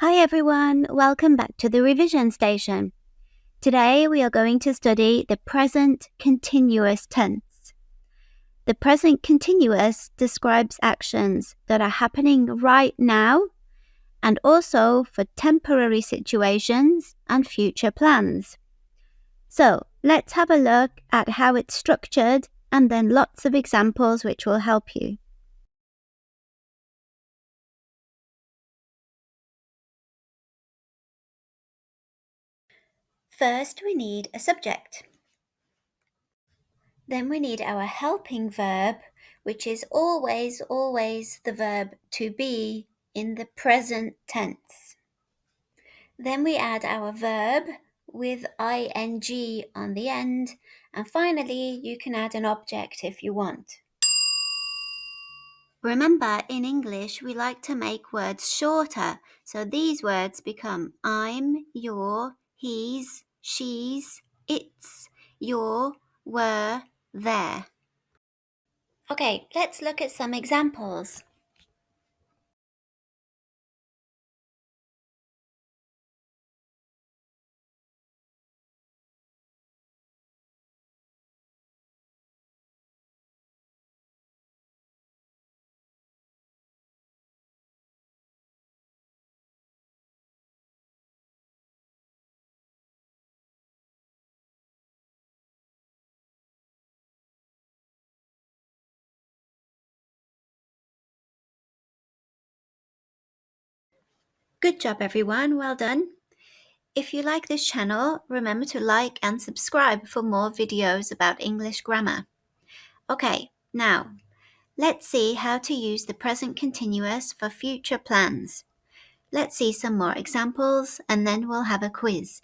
Hi everyone, welcome back to the revision station. Today we are going to study the present continuous tense. The present continuous describes actions that are happening right now and also for temporary situations and future plans. So let's have a look at how it's structured and then lots of examples which will help you. First, we need a subject. Then we need our helping verb, which is always the verb to be in the present tense. Then we add our verb with ing on the end, and finally you can add an object if you want. Remember, in English we like to make words shorter, so these words become I'm, your, he's, she's, it's, your, were, their. Okay, let's look at some examples. Good job everyone, well done. If you like this channel, remember to like and subscribe for more videos about English grammar. Okay, now, let's see how to use the present continuous for future plans. Let's see some more examples and then we'll have a quiz.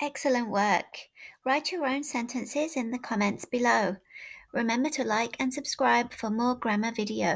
Excellent work! Write your own sentences in the comments below. Remember to like and subscribe for more grammar videos.